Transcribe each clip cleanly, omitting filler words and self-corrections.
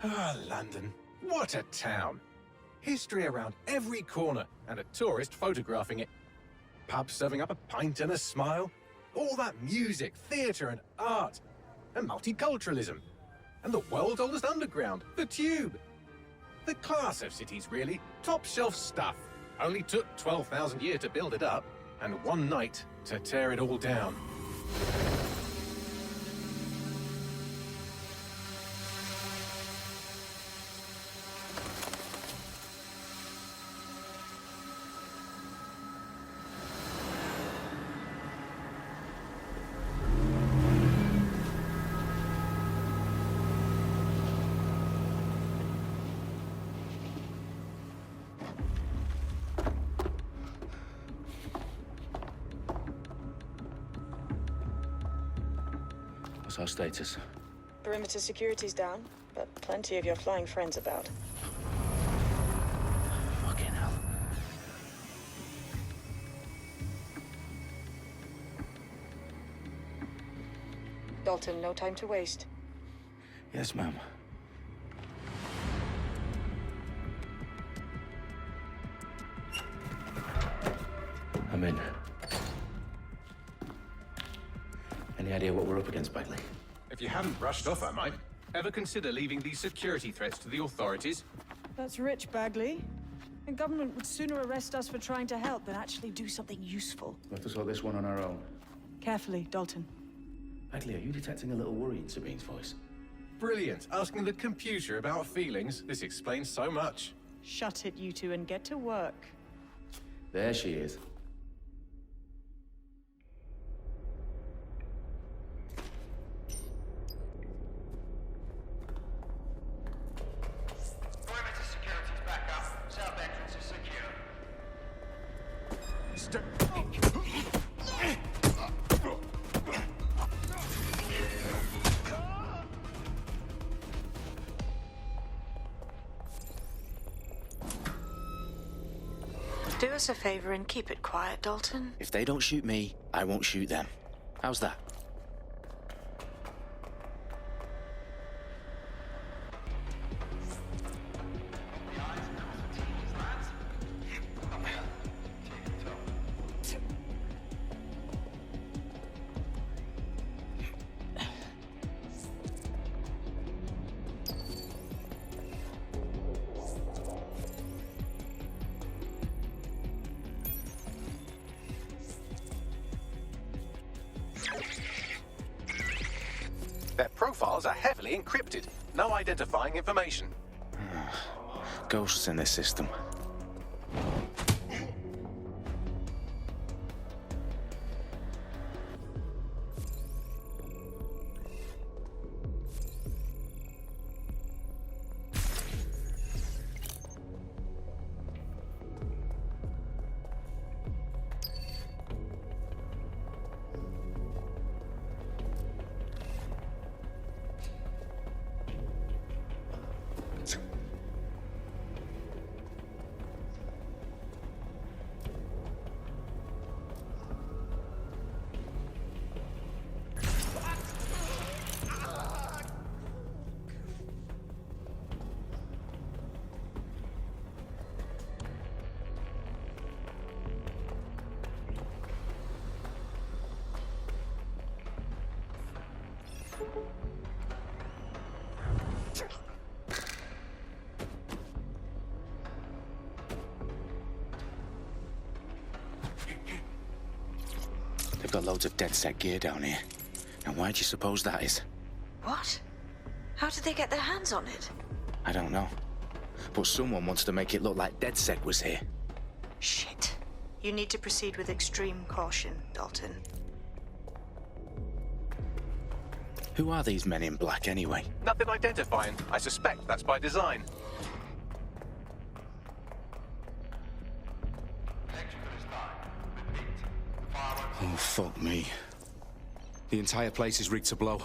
Ah, London. What a town. History around every corner and a tourist photographing it. Pubs serving up a pint and a smile. All that music, theatre and art. And multiculturalism. And the world's oldest underground, the Tube. The class of cities, really. Top shelf stuff. Only took 12,000 years to build it up, and one night to tear it all down. What's our status? Perimeter security's down, but plenty of your flying friends about. Fucking hell. Dalton, no time to waste. Yes, ma'am. I'm in. Any idea what we're up against, Bagley? If you hadn't rushed off, I might. Ever consider leaving these security threats to the authorities? That's rich, Bagley. The government would sooner arrest us for trying to help than actually do something useful. We'll have to sort this one on our own. Carefully, Dalton. Bagley, are you detecting a little worry in Sabine's voice? Brilliant. Asking the computer about feelings. This explains so much. Shut it, you two, and get to work. There she is. Perimeter security's back up. South entrance is secure. Do us a favor and keep it quiet, Dalton. If they don't shoot me, I won't shoot them. How's that? Their profiles are heavily encrypted. No identifying information. Ghosts in this system. They've got loads of dead set gear down here. And why do you suppose that is? What? How did they get their hands on it? I don't know. But someone wants to make it look like DedSec was here. Shit. You need to proceed with extreme caution, Dalton. Who are these men in black anyway? Nothing identifying. I suspect that's by design. Electrical is fine. Repeat. Fireworks. Oh, fuck me. The entire place is rigged to blow.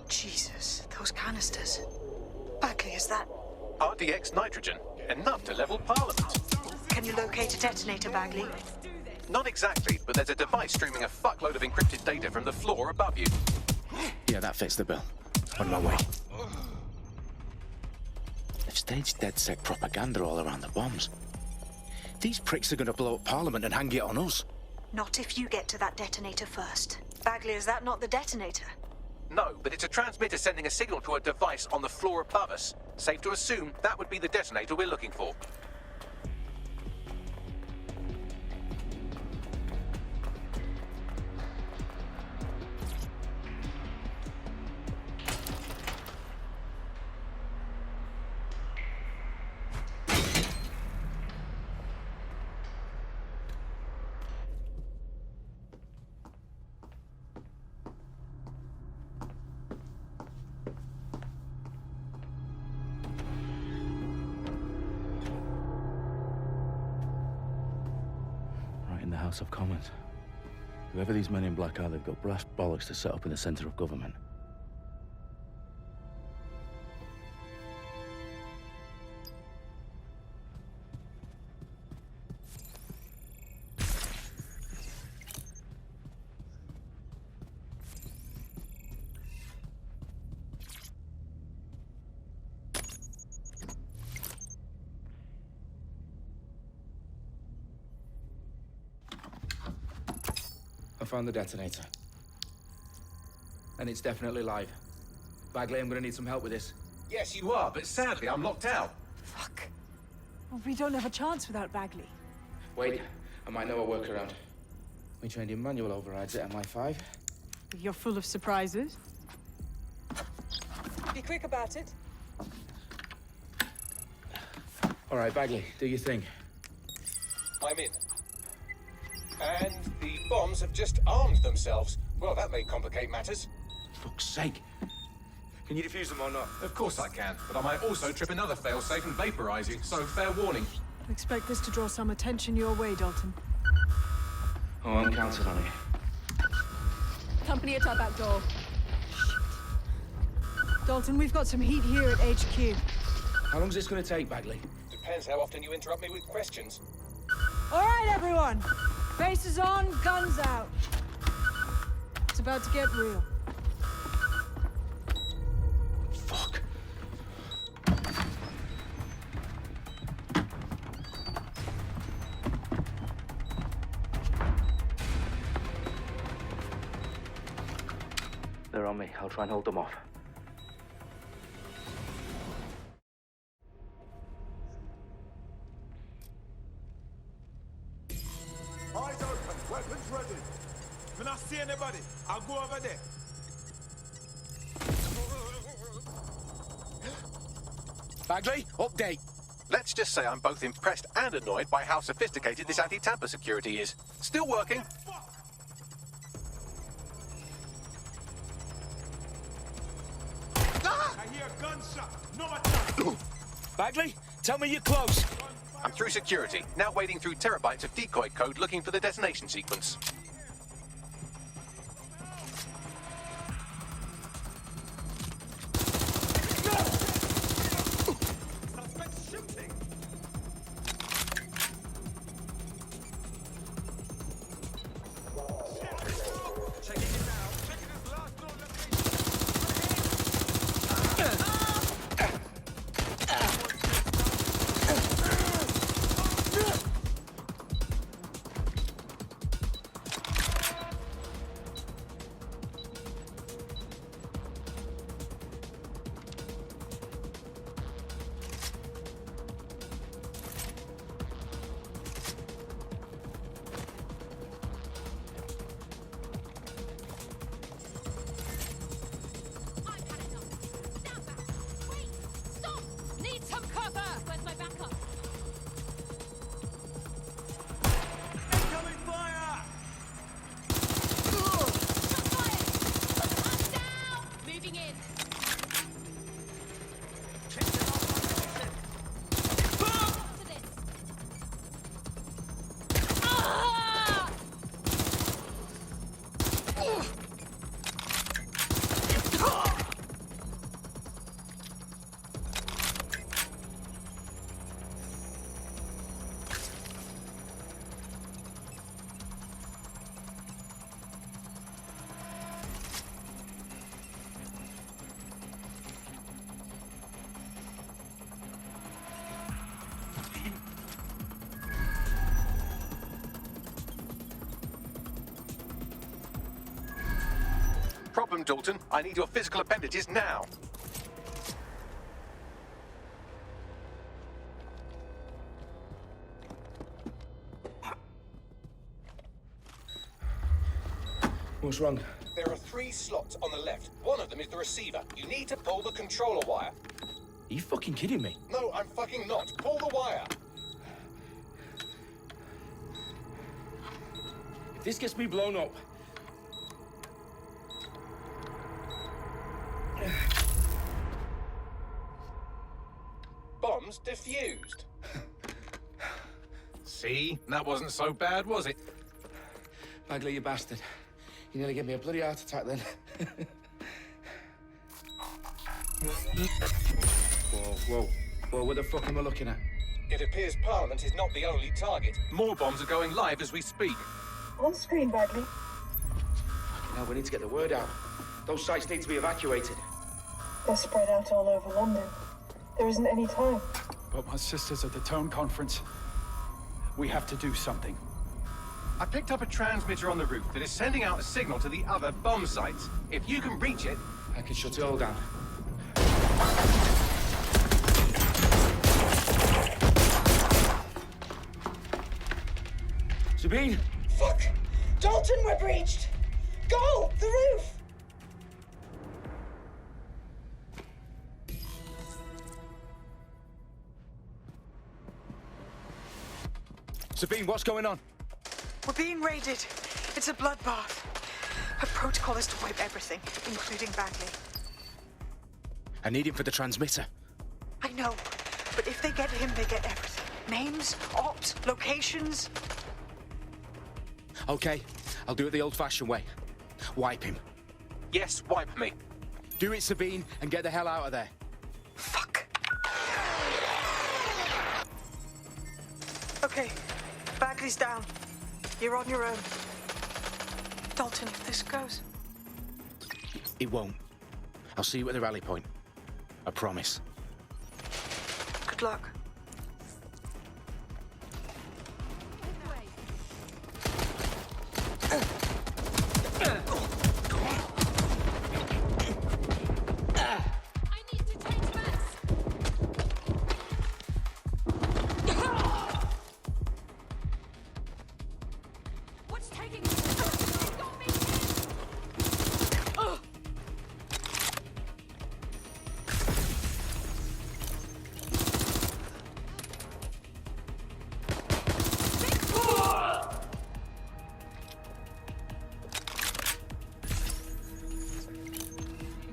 Jesus, those canisters. Bagley, is that... RDX nitrogen. Enough to level Parliament. Can you locate a detonator, Bagley? Not exactly, but there's a device streaming a fuckload of encrypted data from the floor above you. Yeah, that fits the bill. On my way. staged DedSec propaganda all around the bombs. These pricks are gonna blow up Parliament and hang it on us. Not if you get to that detonator first. Bagley, is that not the detonator? No, but it's a transmitter sending a signal to a device on the floor above us. Safe to assume that would be the detonator we're looking for. Right in the House of Commons. Whoever these men in black are, they've got brass bollocks to set up in the centre of government. I found the detonator. And it's definitely live. Bagley, I'm gonna need some help with this. Yes, you are, but sadly I'm locked out. Fuck. Well, we don't have a chance without Bagley. Wait, I might know a workaround. We trained in manual overrides at MI5. You're full of surprises. Be quick about it. All right, Bagley, do your thing. I'm in. And the bombs have just armed themselves. Well, that may complicate matters. Fuck's sake. Can you defuse them or not? Of course I can, but I might also trip another failsafe and vaporize you, so fair warning. Expect this to draw some attention your way, Dalton. Oh, I'm counting on it. Company at our back door. Dalton, we've got some heat here at HQ. How long's this gonna take, Bagley? Depends how often you interrupt me with questions. All right, everyone. Faces on, guns out. It's about to get real. Fuck. They're on me. I'll try and hold them off. Eyes open, weapons ready. When I see anybody, I'll go over there. Bagley, update. Let's just say I'm both impressed and annoyed by how sophisticated this anti-tamper security is. Still working. I hear a gunshot. No attack. Bagley, tell me you're close. I'm through security, now wading through terabytes of decoy code looking for the detonation sequence. Suspect shooting. Checking it out. Checking his last known I've had enough. Stand back. Wait. Stop. Need some cover. Where's my backup? incoming fire! Shot fired. I'm down. Moving in. To this. Ah! Drop them, Dalton. I need your physical appendages now. What's wrong? There are 3 slots on the left. One of them is the receiver. You need to pull the controller wire. Are you fucking kidding me? No, I'm fucking not. Pull the wire. If this gets me blown up... Bombs defused. See? That wasn't so bad, was it? Bagley, you bastard. You nearly gave me a bloody heart attack then. Whoa, what the fuck am I looking at? It appears Parliament is not the only target. More bombs are going live as we speak. On screen, Bagley. Now we need to get the word out. Those sites need to be evacuated. They're spread out all over London. There isn't any time. But my sister's at the town conference. We have to do something. I picked up a transmitter on the roof that is sending out a signal to the other bomb sites. If you can reach it... I can shut it all down. Sabine! Fuck! Dalton, we're breached! Go! The roof! Sabine, what's going on? We're being raided. It's a bloodbath. Her protocol is to wipe everything, including Bagley. I need him for the transmitter. I know, but if they get him, they get everything. Names, ops, locations. Okay, I'll do it the old-fashioned way. Wipe him. Yes, wipe me. Do it, Sabine, and get the hell out of there. Fuck. Okay, Bagley's down. You're on your own. Dalton, if this goes... It won't. I'll see you at the rally point. I promise. Good luck. I need to change maps. What's taking? Got me.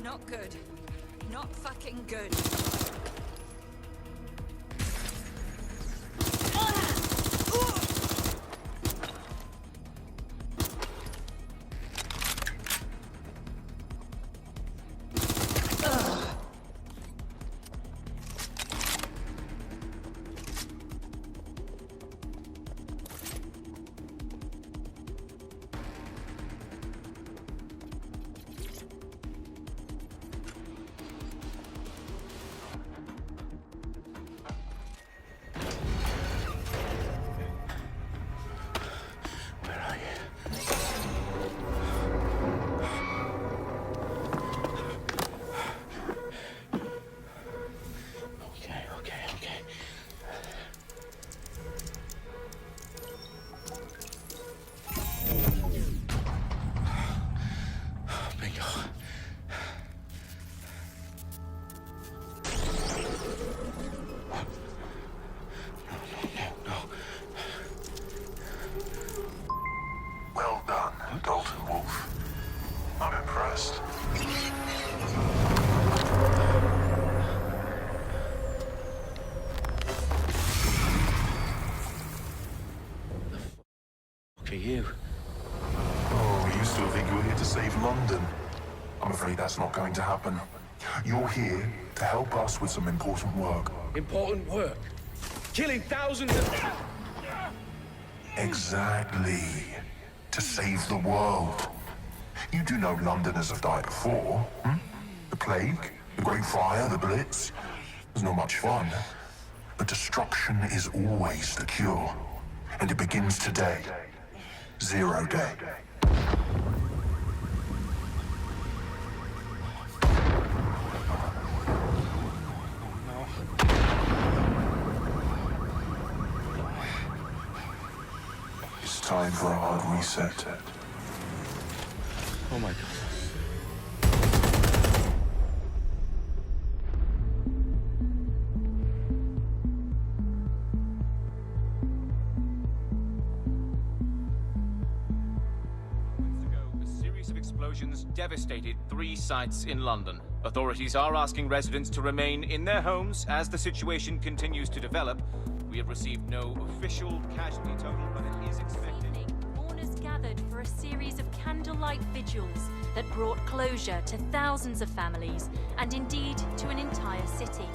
Not good. Not fucking good. Okay. Bingo. No. Well done, Dalton Wolf. I'm impressed. Look at you. Oh, you still think you're here to save London? I'm afraid that's not going to happen. You're here to help us with some important work. Important work. Killing thousands of... Exactly. To save the world. You do know Londoners have died before, hmm? The plague, the Great Fire, the Blitz. It's not much fun. But destruction is always the cure. And it begins today. 0 day. time for a hard reset. Oh my god. A series of explosions devastated 3 sites in London. Authorities are asking residents to remain in their homes as the situation continues to develop. We have received no official casualty total, but it is expected. Mourners gathered for a series of candlelight vigils that brought closure to thousands of families and indeed to an entire city.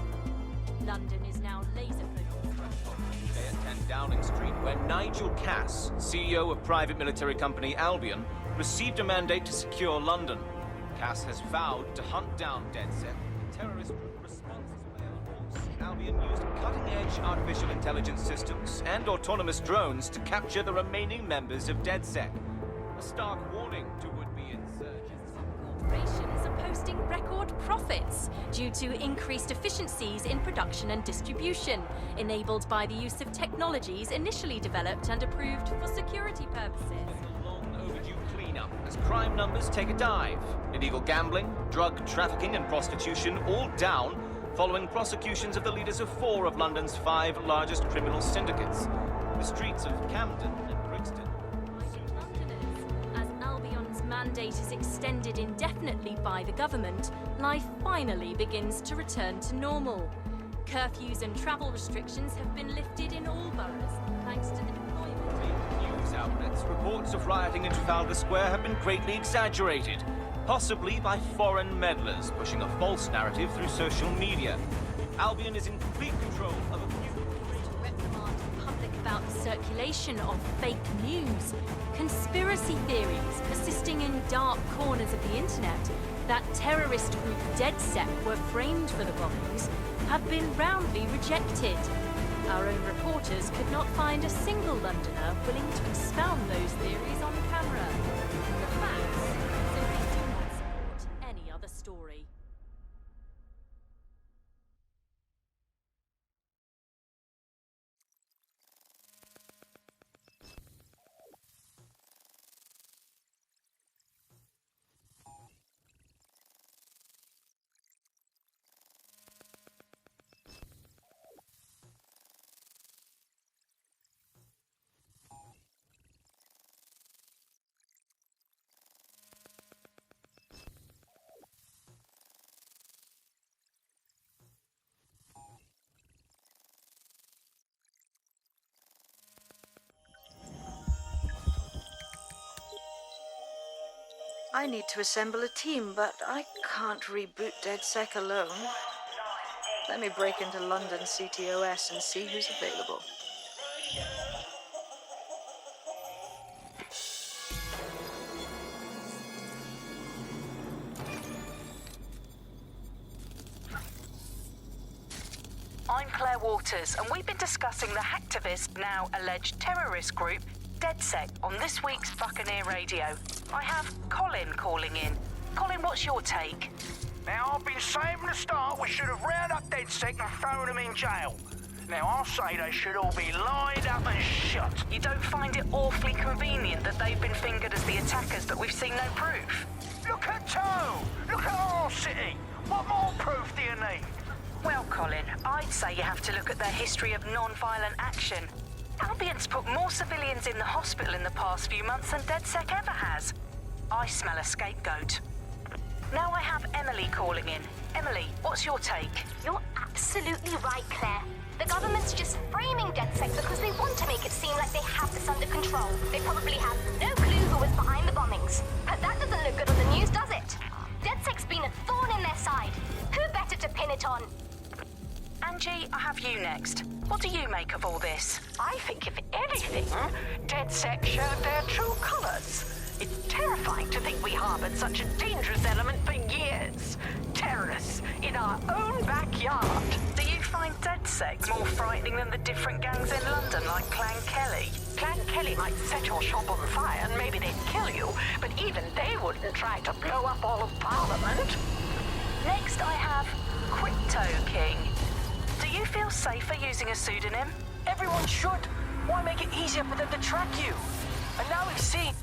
London is now laser-focused. Today at 10 Downing Street, where Nigel Cass, CEO of private military company Albion, received a mandate to secure London. Cass has vowed to hunt down DedSec, the terrorist group responsible for force. Albion used cutting-edge artificial intelligence systems and autonomous drones to capture the remaining members of DedSec. A stark warning to would-be insurgents. Corporations are posting record profits due to increased efficiencies in production and distribution, enabled by the use of technologies initially developed and approved for security purposes. Overdue cleanup as crime numbers take a dive. Illegal gambling, drug trafficking and prostitution all down following prosecutions of the leaders of 4 of London's 5 largest criminal syndicates. The streets of Camden and Brixton. As Albion's mandate is extended indefinitely by the government, life finally begins to return to normal. Curfews and travel restrictions have been lifted in all boroughs, thanks to the deployment News outlets, reports of rioting in Trafalgar Square have been greatly exaggerated, possibly by foreign meddlers pushing a false narrative through social media. Albion is in complete control of a few... to reprimand the public about the circulation of fake news, conspiracy theories persisting in dark corners of the internet that terrorist group DedSec were framed for the bombings have been roundly rejected. Our own reporters could not find a single Londoner willing to expound those theories on camera. The facts simply do not support any other story. I need to assemble a team, but I can't reboot DedSec alone. Let me break into London CTOS and see who's available. I'm Claire Waters, and we've been discussing the hacktivist, now alleged terrorist group, DedSec, on this week's Buccaneer Radio. I have Colin calling in. Colin, what's your take? Now, I've been saying from the start we should have rounded up DedSec and thrown them in jail. Now, I'll say they should all be lined up and shot. You don't find it awfully convenient that they've been fingered as the attackers, but we've seen no proof? Look at Toe! Look at our city! What more proof do you need? Well, Colin, I'd say you have to look at their history of non-violent action. Albion's put more civilians in the hospital in the past few months than DedSec ever has. I smell a scapegoat. Now I have Emily calling in. Emily, what's your take? You're absolutely right, Claire. The government's just framing DedSec because they want to make it seem like they have this under control. They probably have no clue who was behind the bombings. But that doesn't look good on the news, does it? DedSec's been a thorn in their side. Who better to pin it on? Angie, I have you next. What do you make of all this? I think, if anything, DedSec showed their true colors. It's terrifying to think we harbored such a dangerous element for years. Terrorists in our own backyard. Do you find DedSec more frightening than the different gangs in London, like Clan Kelly? Clan Kelly might set your shop on fire and maybe they'd kill you, but even they wouldn't try to blow up all of Parliament. Next, I have Crypto King. Do you feel safer using a pseudonym? Everyone should. Why make it easier for them to track you? And now we've seen...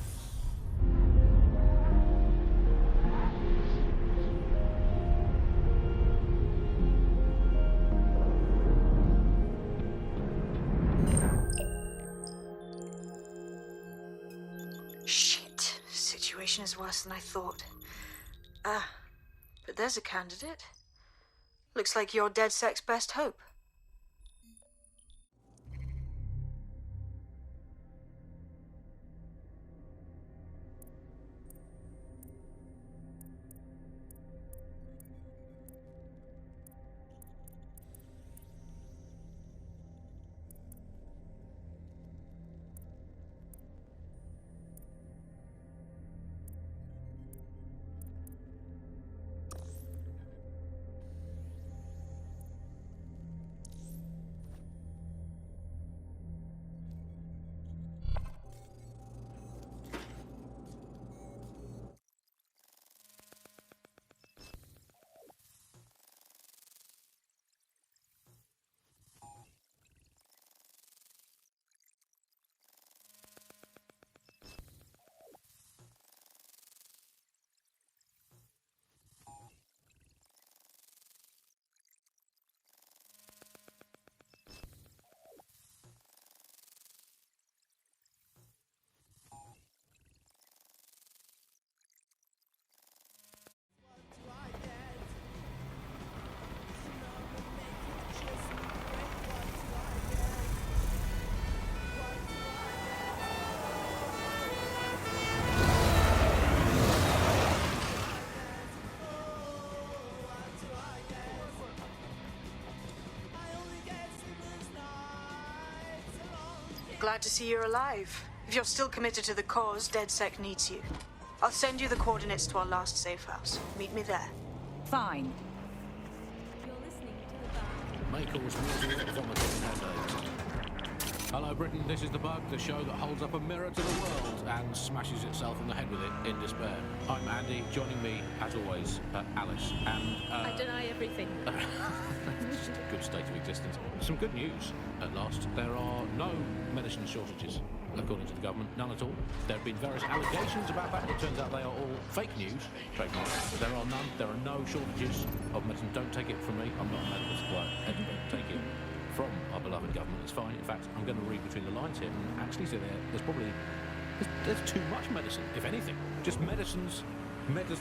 Shit. Situation is worse than I thought. But there's a candidate. Looks like you're DedSec's best hope. Glad to see you're alive. If you're still committed to the cause, DedSec needs you. I'll send you the coordinates to our last safe house. Meet me there. Fine. May cause nausea and vomiting headaches. Hello Britain, this is The Bug, the show that holds up a mirror to the world and smashes itself in the head with it in despair. I'm Andy, joining me, as always, Alice, and... I deny everything. It's just a good state of existence. Some good news, at last. There are no medicine shortages, according to the government, none at all. There have been various allegations about that, but it turns out they are all fake news, trademark. There are none, there are no shortages of medicine. Don't take it from me, I'm not a medical supplier, don't take it from our beloved government, it's fine. In fact, I'm going to read between the lines here and actually say there's probably too much medicine, if anything. Just medicine.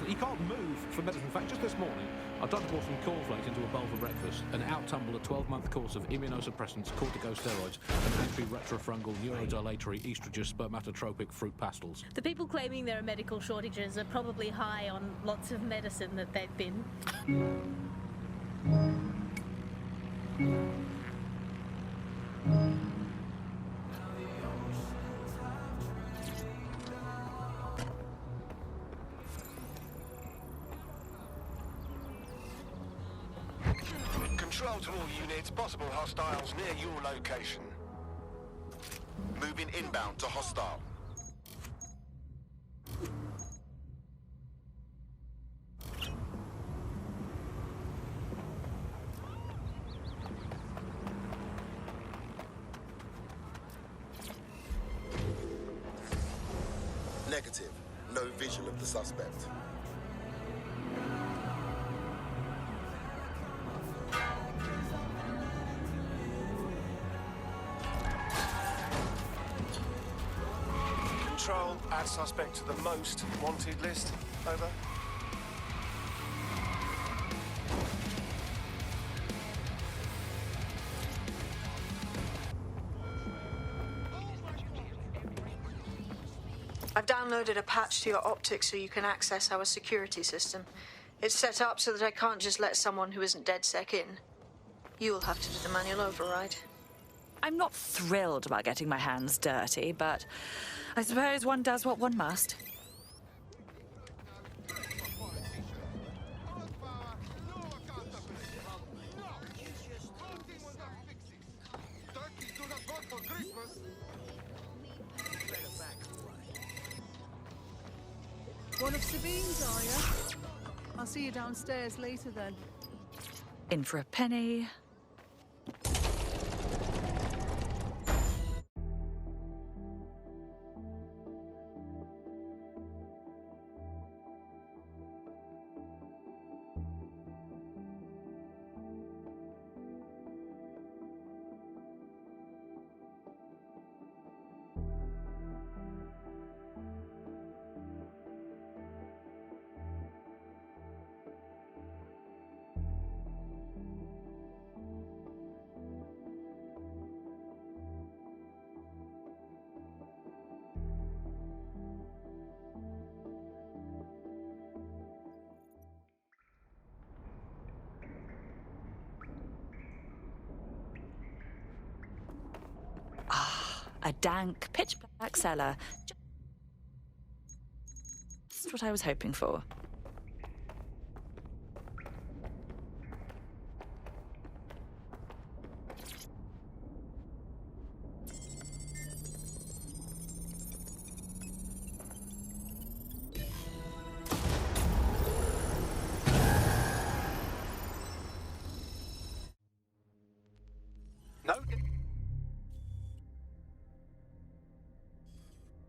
You can't move for medicine. In fact, just this morning, I tried to pour some cornflakes into a bowl for breakfast and out-tumbled a 12-month course of immunosuppressants, corticosteroids, and anti-retrofungal neurodilatory estrogen spermatotropic fruit pastels. The people claiming there are medical shortages are probably high on lots of medicine that they've been. Control to all units, possible hostiles near your location. Moving inbound to hostile. Negative. No visual of the suspect. Control, add suspect to the most wanted list. Over. I've downloaded a patch to your optics so you can access our security system. It's set up so that I can't just let someone who isn't DedSec in. You'll have to do the manual override. I'm not thrilled about getting my hands dirty, but I suppose one does what one must. One of Sabine's, are you? I'll see you downstairs later then. In for a penny. One 1 of Sabine's, are you? I'll see you downstairs later then. In for a penny. A dank, pitch-black cellar. Just what I was hoping for.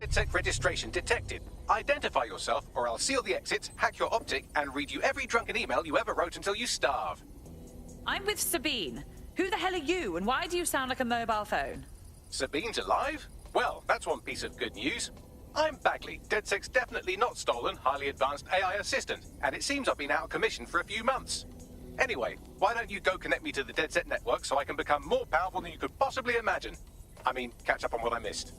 DedSec registration detected. Identify yourself, or I'll seal the exits, hack your optic, and read you every drunken email you ever wrote until you starve. I'm with Sabine. Who the hell are you, and why do you sound like a mobile phone? Sabine's alive? Well, that's one piece of good news. I'm Bagley, DedSec's definitely not stolen, highly advanced AI assistant, and it seems I've been out of commission for a few months. Anyway, why don't you go connect me to the DedSec network so I can become more powerful than you could possibly imagine? I mean, catch up on what I missed.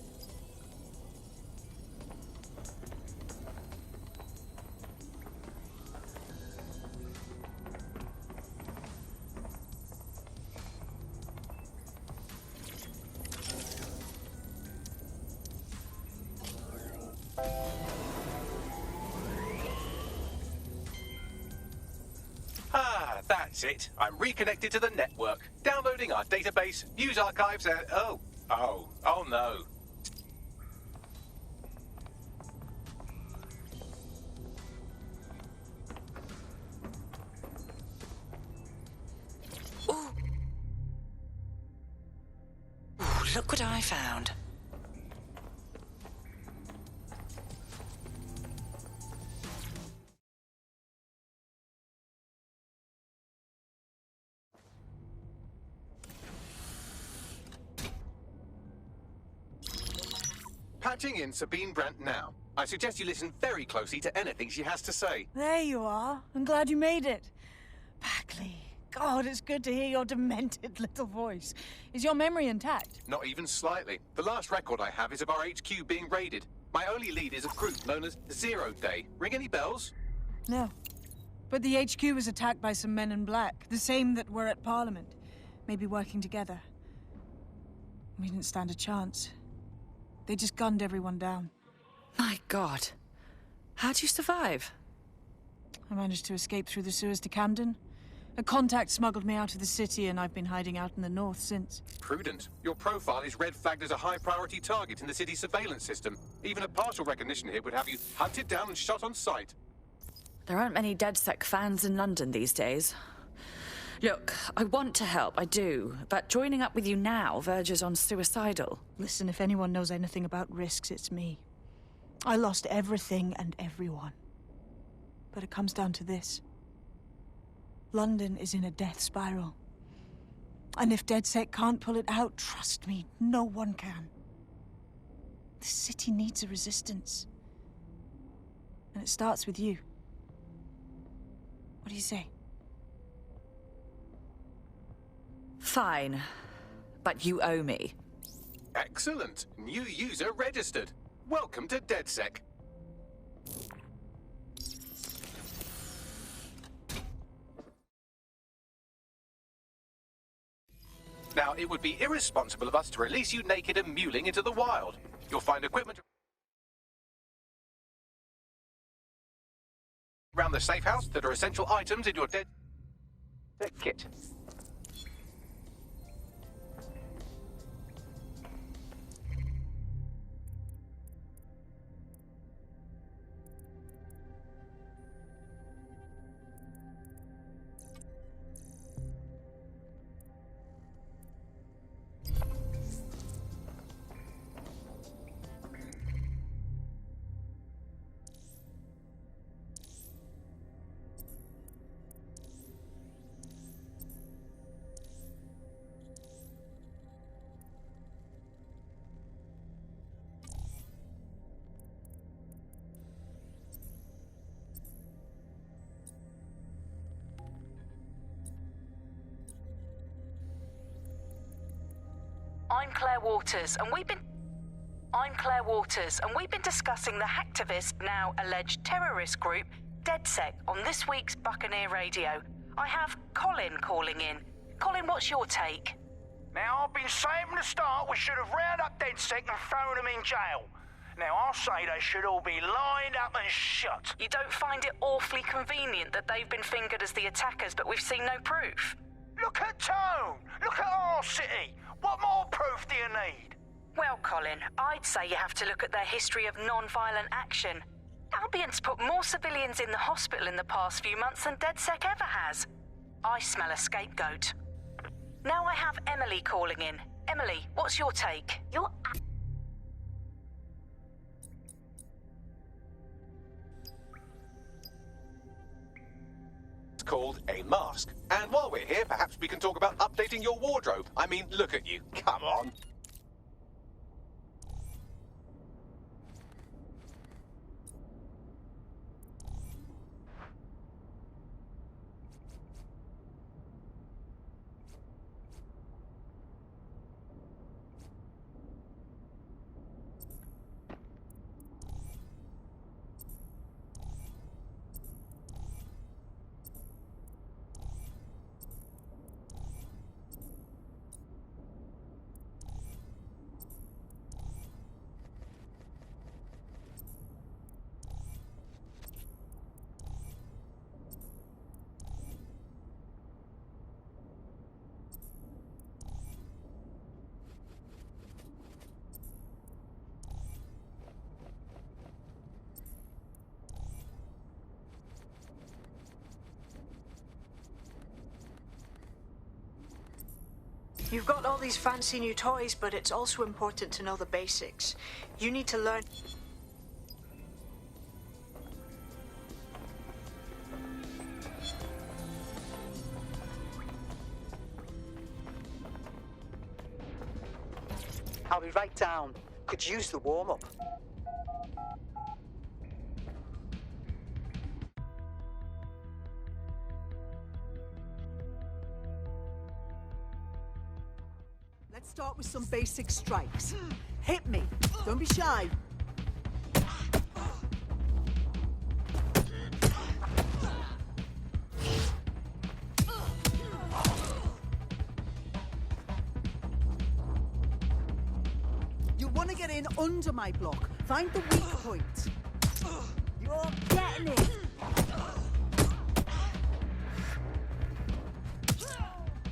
That's it. I'm reconnected to the network, downloading our database, news archives, and... Oh no. Ooh, look what I found. Patching in Sabine Brandt now. I suggest you listen very closely to anything she has to say. There you are. I'm glad you made it. Bagley. God, it's good to hear your demented little voice. Is your memory intact? Not even slightly. The last record I have is of our HQ being raided. My only lead is a group known as Zero Day. Ring any bells? No. But the HQ was attacked by some men in black, the same that were at Parliament. Maybe working together. We didn't stand a chance. They just gunned everyone down. My God. How'd you survive? I managed to escape through the sewers to Camden. A contact smuggled me out of the city, and I've been hiding out in the north since. Prudent. Your profile is red flagged as a high-priority target in the city's surveillance system. Even a partial recognition here would have you hunted down and shot on sight. There aren't many DedSec fans in London these days. Look, I want to help, I do, but joining up with you now verges on suicidal. Listen, if anyone knows anything about risks, it's me. I lost everything and everyone. But it comes down to this. London is in a death spiral. And if DedSec can't pull it out, trust me, no one can. The city needs a resistance. And it starts with you. What do you say? Fine, but you owe me. Excellent. New user registered. Welcome to DedSec. Now, it would be irresponsible of us to release you naked and mewling into the wild. You'll find equipment around the safe house that are essential items in your DedSec kit. I'm Claire Waters, and we've been discussing the hacktivist, now alleged terrorist group, DedSec, on this week's Buccaneer Radio. I have Colin calling in. Colin, what's your take? Now, I've been saying from the start we should have rounded up DedSec and thrown them in jail. Now, I'll say they should all be lined up and shot. You don't find it awfully convenient that they've been fingered as the attackers, but we've seen no proof? Look at Tone! Look at our city! What more proof do you need? Well, Colin, I'd say you have to look at their history of non-violent action. Albion's put more civilians in the hospital in the past few months than DedSec ever has. I smell a scapegoat. Now I have Emily calling in. Emily, what's your take? It's called a mask. And while we're here, perhaps we can talk about updating your wardrobe. I mean, look at you. Come on. You've got all these fancy new toys, but it's also important to know the basics. You need to learn... I'll be right down. Could use the warm-up. Let's start with some basic strikes. Hit me. Don't be shy. You'll want to get in under my block. Find the weak point. You're getting it.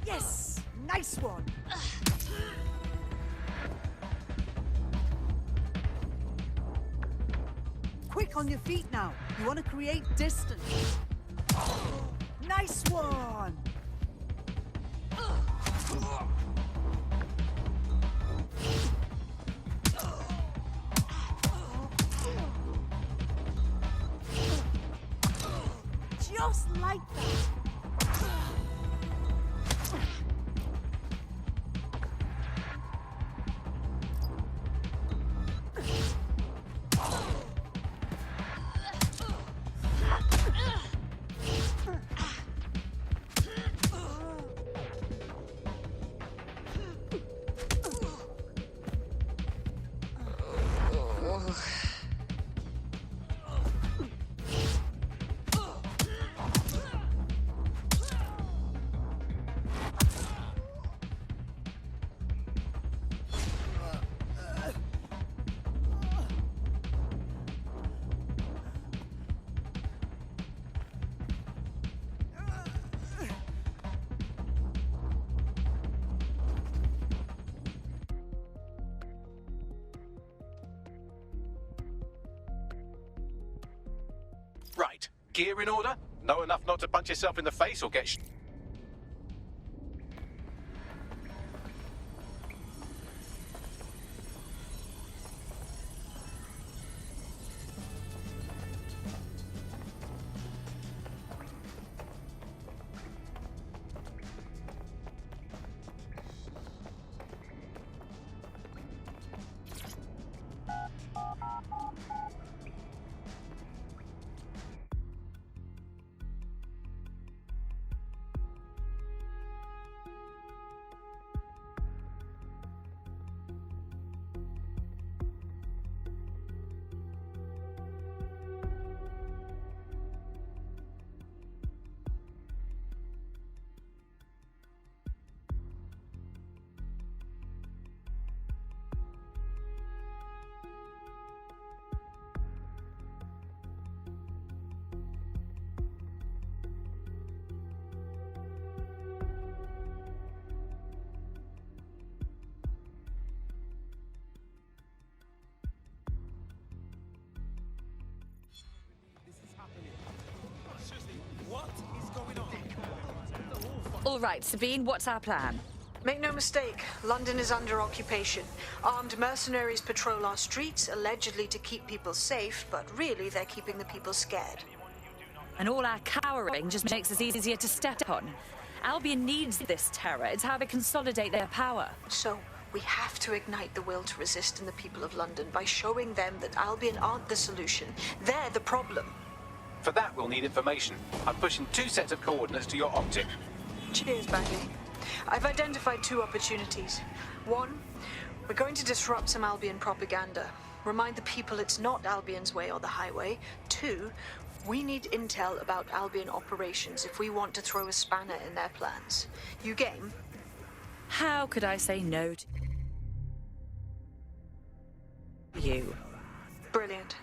Yes! Nice one. Quick on your feet now. You want to create distance. Nice one. Just like that. Right. Gear in order? Know enough not to punch yourself in the face or get All right, Sabine, what's our plan? Make no mistake, London is under occupation. Armed mercenaries patrol our streets, allegedly to keep people safe, but really they're keeping the people scared. And all our cowering just makes us easier to step on. Albion needs this terror. It's how they consolidate their power. So, we have to ignite the will to resist in the people of London by showing them that Albion aren't the solution. They're the problem. For that, we'll need information. I'm pushing 2 sets of coordinates to your optic. Cheers, Bagley. I've identified 2 opportunities. 1, we're going to disrupt some Albion propaganda. Remind the people it's not Albion's way or the highway. 2, we need intel about Albion operations if we want to throw a spanner in their plans. You game? How could I say no to you? Brilliant.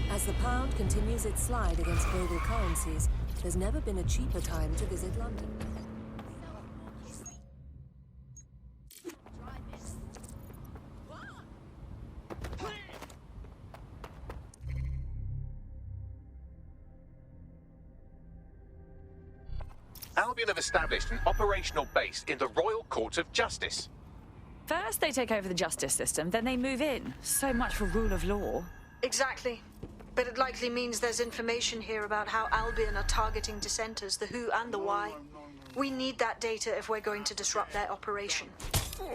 As the pound continues its slide against global currencies, there's never been a cheaper time to visit London. Albion have established an operational base in the Royal Court of Justice. First they take over the justice system, then they move in. So much for rule of law. Exactly. But it likely means there's information here about how Albion are targeting dissenters, the who and the why. We need that data if we're going to disrupt their operation. Excuse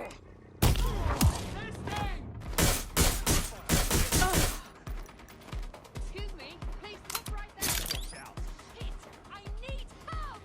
me, please stop right there. Watch out. Shit, I need help.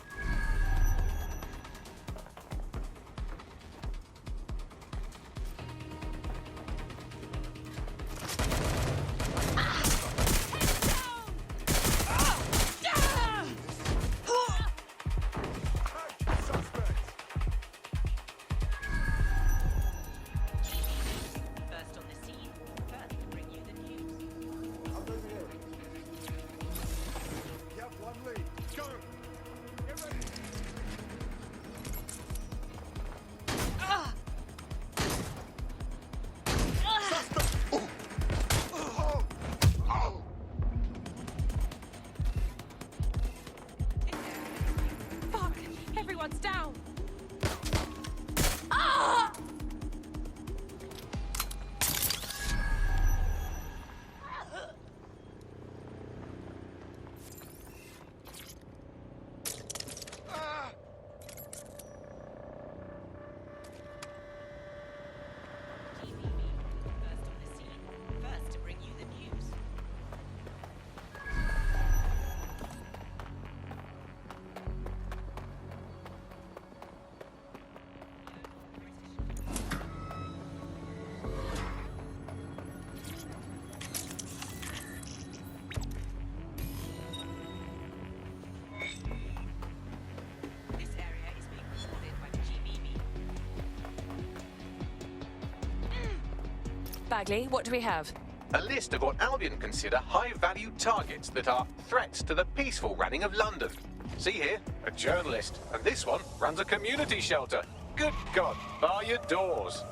Bagley, what do we have? A list of what Albion consider high-value targets that are threats to the peaceful running of London. See here, a journalist, and this one runs a community shelter. Good God, bar your doors.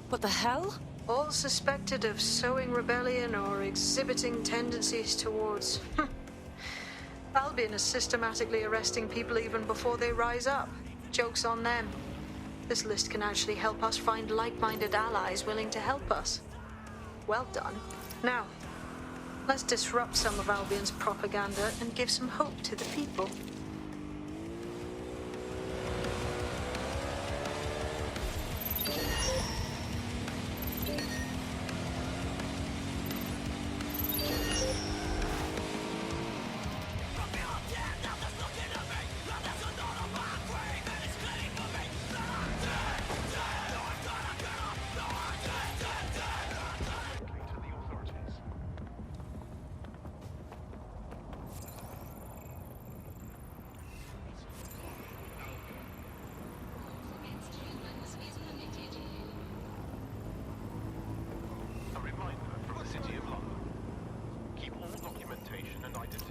What the hell? All suspected of sowing rebellion or exhibiting tendencies towards... Albion is systematically arresting people even before they rise up. Joke's on them. This list can actually help us find like-minded allies willing to help us. Well done. Now, let's disrupt some of Albion's propaganda and give some hope to the people.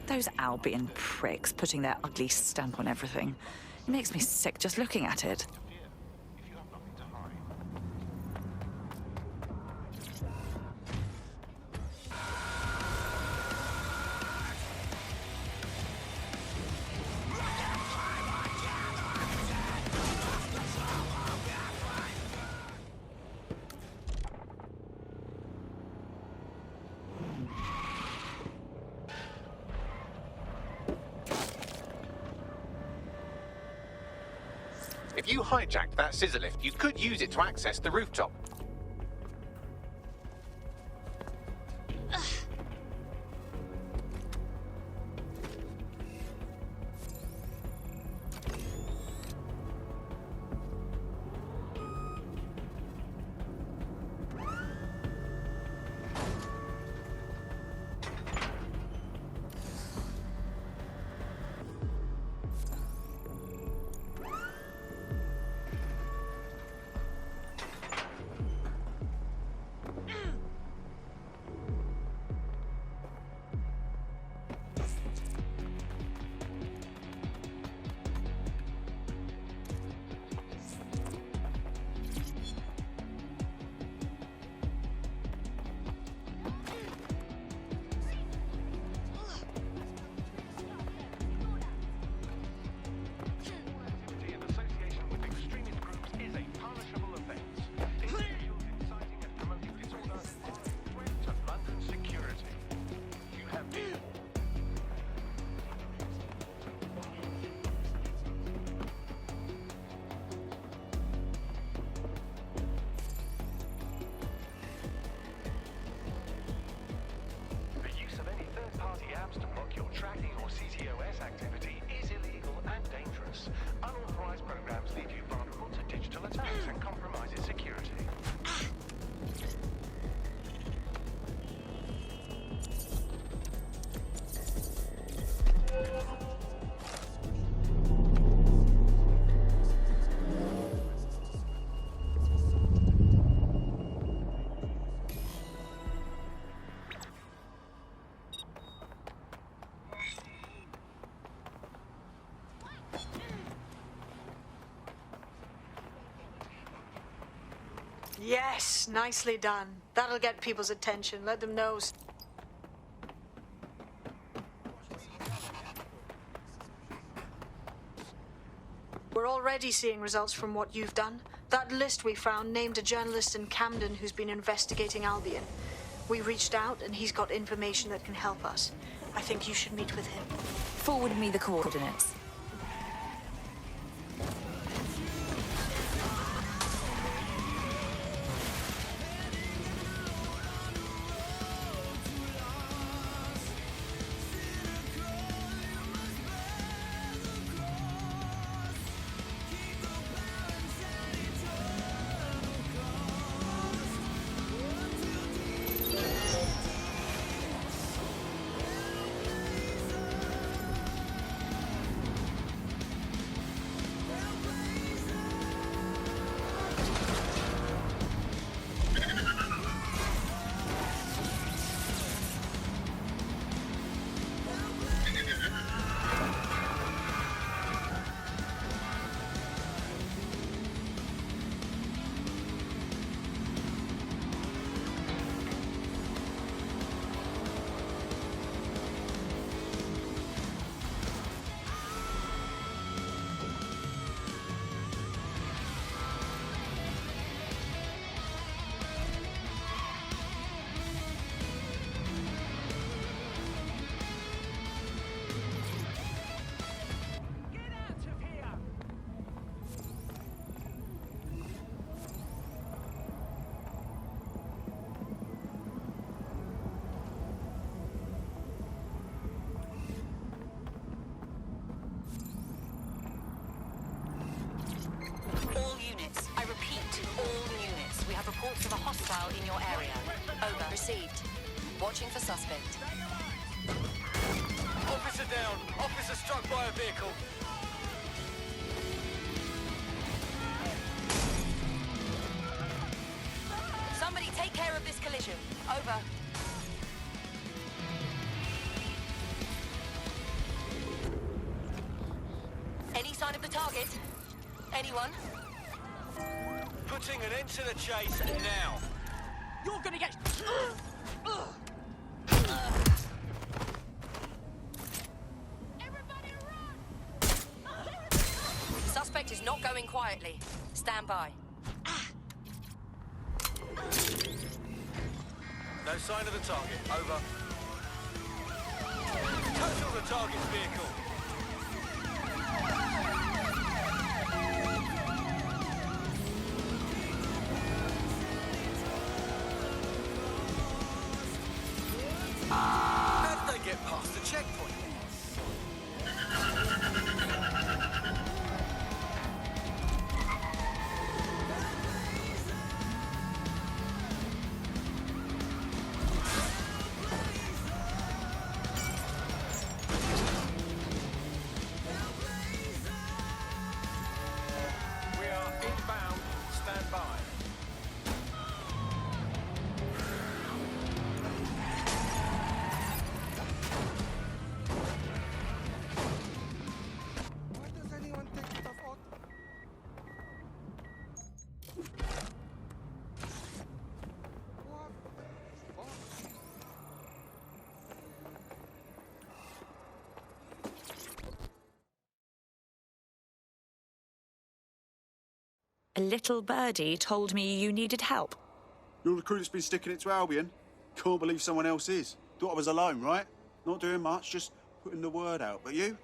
Those Albion pricks putting their ugly stamp on everything. It makes me sick just looking at it. If you hijacked that scissor lift, you could use it to access the rooftop. Yes, nicely done. That'll get people's attention. Let them know. We're already seeing results from what you've done. That list we found named a journalist in Camden who's been investigating Albion. We reached out and he's got information that can help us. I think you should meet with him. Forward me the coordinates. hostile in your area. Over. Received. Watching for suspect. Officer down. Officer struck by a vehicle. Somebody take care of this collision. Over. Any sign of the target? Anyone? Putting an end to the chase now. You're gonna get... Suspect is not going quietly. Stand by. No sign of the target. Over. Total the target's vehicle. How did they get past the checkpoint? We are inbound. Stand by. A little birdie told me you needed help. You're the crew that's been sticking it to Albion. Can't believe someone else is. Thought I was alone, right? Not doing much, just putting the word out. But you?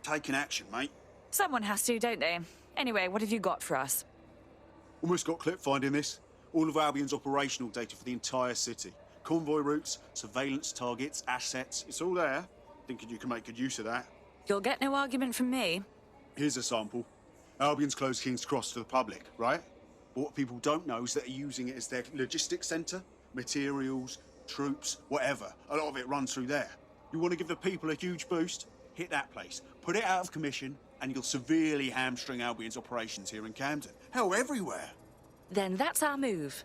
Taking action, mate. Someone has to, don't they? Anyway, what have you got for us? Almost got clip finding this. All of Albion's operational data for the entire city. Convoy routes, surveillance targets, assets. It's all there. Thinking you can make good use of that. You'll get no argument from me. Here's a sample. Albion's closed King's Cross to the public, right? But what people don't know is that they're using it as their logistics centre. Materials, troops, whatever. A lot of it runs through there. You want to give the people a huge boost? Hit that place. Put it out of commission, and you'll severely hamstring Albion's operations here in Camden. Hell, everywhere. Then that's our move.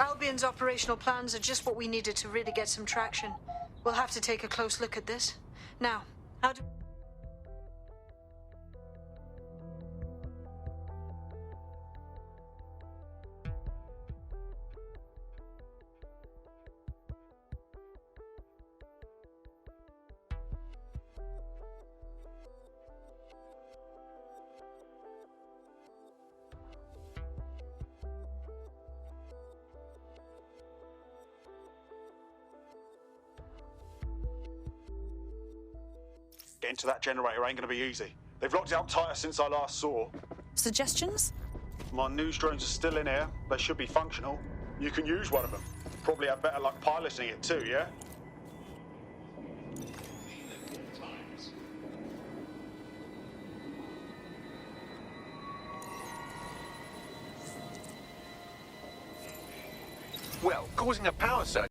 Albion's operational plans are just what we needed to really get some traction. We'll have to take a close look at this. Now, how do... Getting to that generator ain't gonna be easy. They've locked it up tighter since I last saw. Suggestions? My news drones are still in here. They should be functional. You can use one of them. Probably have better luck piloting it too, yeah? Well, causing a power surge